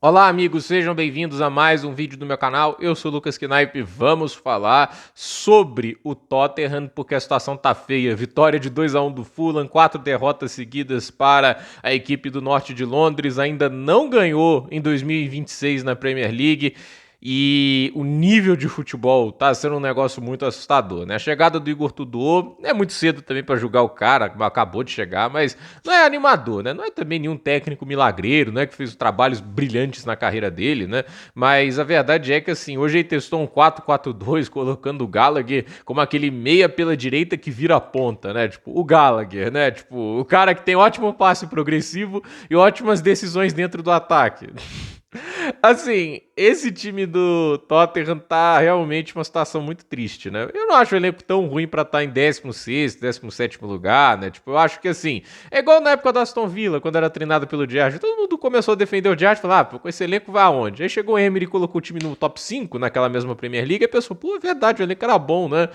Olá, amigos, sejam bem-vindos a mais um vídeo do meu canal. Eu sou o Lucas Knaip e vamos falar sobre o Tottenham, porque a situação tá feia. Vitória de 2-1 do Fulham, 4 derrotas seguidas para a equipe do norte de Londres, ainda não ganhou em 2026 na Premier League. E o nível de futebol tá sendo um negócio muito assustador, né? A chegada do Igor Tudor é muito cedo também para julgar o cara, acabou de chegar, mas não é animador, né? Não é também nenhum técnico milagreiro, né? Que fez trabalhos brilhantes na carreira dele, né? Mas a verdade é que, assim, hoje ele testou um 4-4-2, colocando o Gallagher como aquele meia pela direita que vira a ponta, né? Tipo, o Gallagher, né? Tipo, o cara que tem ótimo passe progressivo e ótimas decisões dentro do ataque. Assim, esse time do Tottenham tá realmente uma situação muito triste, né? Eu não acho o elenco tão ruim pra estar em 16º, 17º lugar, né? Tipo, eu acho que assim, é igual na época do Aston Villa, quando era treinado pelo Gerrard. Todo mundo começou a defender o Gerrard e falou, pô, com esse elenco vai aonde? Aí chegou o Emery e colocou o time no top 5 naquela mesma Premier League e a pessoa, pô, é verdade, o elenco era bom, né?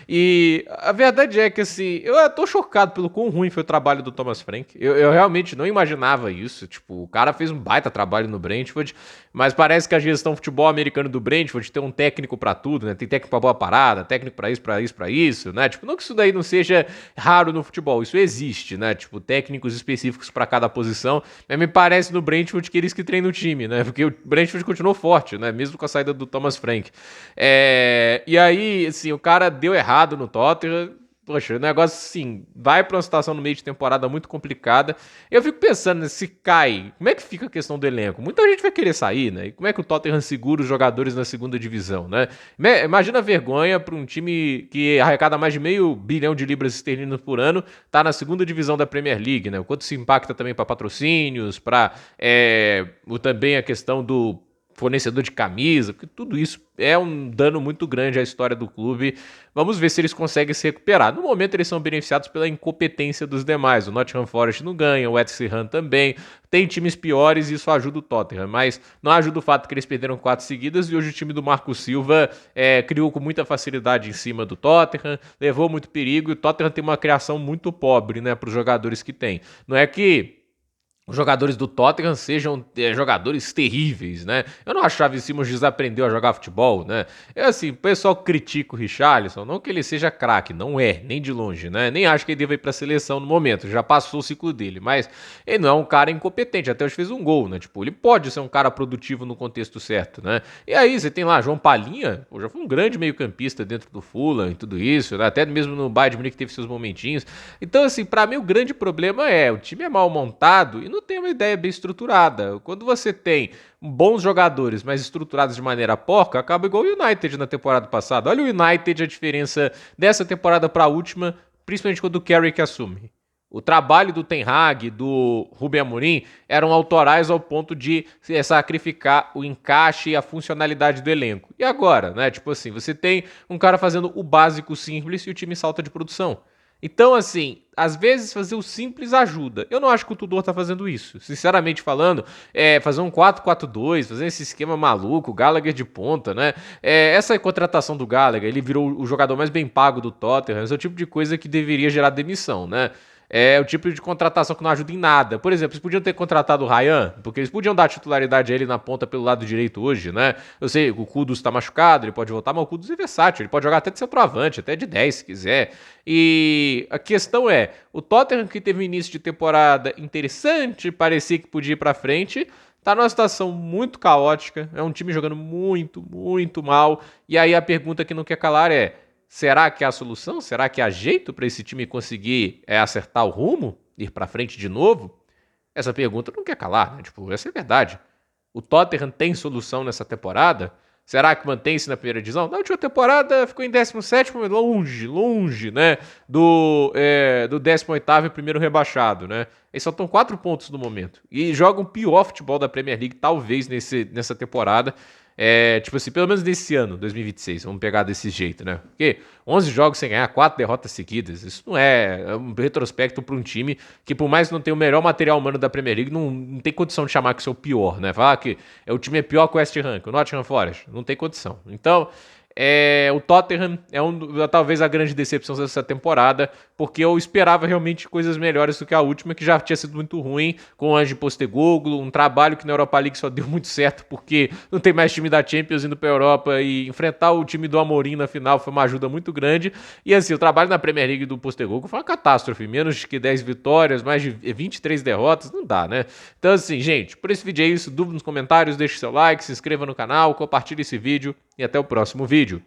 E a verdade é que, assim, eu tô chocado pelo quão ruim foi o trabalho do Thomas Frank. Eu realmente não imaginava isso. Tipo, o cara fez um baita trabalho no Brentford, mas parece que a gestão futebol americano do Brentford tem um técnico pra tudo, né? Tem técnico pra boa parada, técnico pra isso, pra isso, pra isso, né? Tipo, não que isso daí não seja raro no futebol, isso existe, né? Tipo, técnicos específicos pra cada posição. Mas me parece no Brentford que eles que treinam o time, né? Porque o Brentford continuou forte, né? Mesmo com a saída do Thomas Frank. E aí, assim, o cara deu errado no Tottenham. Poxa, o negócio assim, vai pra uma situação no meio de temporada muito complicada. Eu fico pensando, né, se cai, como é que fica a questão do elenco? Muita gente vai querer sair, né? E como é que o Tottenham segura os jogadores na segunda divisão, né? Imagina a vergonha para um time que arrecada mais de meio bilhão de libras esterlinas por ano, tá na segunda divisão da Premier League, né? O quanto isso impacta também para patrocínios, para também a questão do fornecedor de camisa, porque tudo isso é um dano muito grande à história do clube. Vamos ver se eles conseguem se recuperar. No momento eles são beneficiados pela incompetência dos demais. O Nottingham Forest não ganha, o West Ham também. Tem times piores e isso ajuda o Tottenham, mas não ajuda o fato que eles perderam 4 seguidas e hoje o time do Marco Silva criou com muita facilidade em cima do Tottenham, levou muito perigo e o Tottenham tem uma criação muito pobre, né, para os jogadores que tem. Não é que os jogadores do Tottenham sejam jogadores terríveis, né? Eu não achava que o Simons desaprendeu a jogar futebol, né? Assim, o pessoal critica o Richarlison, não que ele seja craque, não é, nem de longe, né? Nem acho que ele deva ir pra seleção no momento, já passou o ciclo dele, mas ele não é um cara incompetente, até hoje fez um gol, né? Tipo, ele pode ser um cara produtivo no contexto certo, né? E aí, você tem lá João Palhinha, pô, já foi um grande meio-campista dentro do Fulham e tudo isso, né? Até mesmo no Bayern de Munique teve seus momentinhos. Então, assim, pra mim o grande problema o time é mal montado e não tem uma ideia bem estruturada. Quando você tem bons jogadores, mas estruturados de maneira porca, acaba igual o United na temporada passada. Olha o United, a diferença dessa temporada para a última, principalmente quando o Carrick assume. O trabalho do Ten Hag, do Rubem Amorim, eram autorais ao ponto de sacrificar o encaixe e a funcionalidade do elenco. E agora, né? Tipo assim, você tem um cara fazendo o básico simples e o time salta de produção. Então, assim, às vezes fazer o simples ajuda. Eu não acho que o Tudor tá fazendo isso. Sinceramente falando, fazer um 4-4-2, fazer esse esquema maluco, o Gallagher de ponta, né? Essa contratação do Gallagher, ele virou o jogador mais bem pago do Tottenham, esse é o tipo de coisa que deveria gerar demissão, né? É o tipo de contratação que não ajuda em nada. Por exemplo, eles podiam ter contratado o Ryan, porque eles podiam dar titularidade a ele na ponta pelo lado direito hoje, né? Eu sei, o Kudus tá machucado, ele pode voltar, mas o Kudus é versátil, ele pode jogar até de centroavante, até de 10 se quiser. E a questão o Tottenham que teve um início de temporada interessante, parecia que podia ir pra frente, tá numa situação muito caótica, é um time jogando muito, muito mal, e aí a pergunta que não quer calar será que é a solução? Será que há jeito para esse time conseguir acertar o rumo? Ir para frente de novo? Essa pergunta não quer calar, né? Tipo, essa é a verdade. O Tottenham tem solução nessa temporada? Será que mantém-se na primeira divisão? Na última temporada ficou em 17º, longe, longe, né? Do 18º e primeiro rebaixado, né? Eles só estão 4 pontos no momento. E jogam o pior futebol da Premier League, talvez, nessa temporada. Tipo assim, pelo menos nesse ano, 2026, vamos pegar desse jeito, né? Porque 11 jogos sem ganhar, 4 derrotas seguidas, isso não é um retrospecto para um time que, por mais que não tenha o melhor material humano da Premier League, não tem condição de chamar que isso é o pior, né? Falar que o time é pior que o West Ham, que o Nottingham Forest, não tem condição. Então, o Tottenham é talvez a grande decepção dessa temporada, porque eu esperava realmente coisas melhores do que a última, que já tinha sido muito ruim, com o Ange Postecoglou, um trabalho que na Europa League só deu muito certo, porque não tem mais time da Champions indo pra Europa, e enfrentar o time do Amorim na final foi uma ajuda muito grande. E assim, o trabalho na Premier League do Postecoglou foi uma catástrofe, menos que 10 vitórias, mais de 23 derrotas, não dá, né? Então assim, gente, por esse vídeo é isso, dúvida nos comentários, deixe seu like, se inscreva no canal, compartilhe esse vídeo e até o próximo vídeo.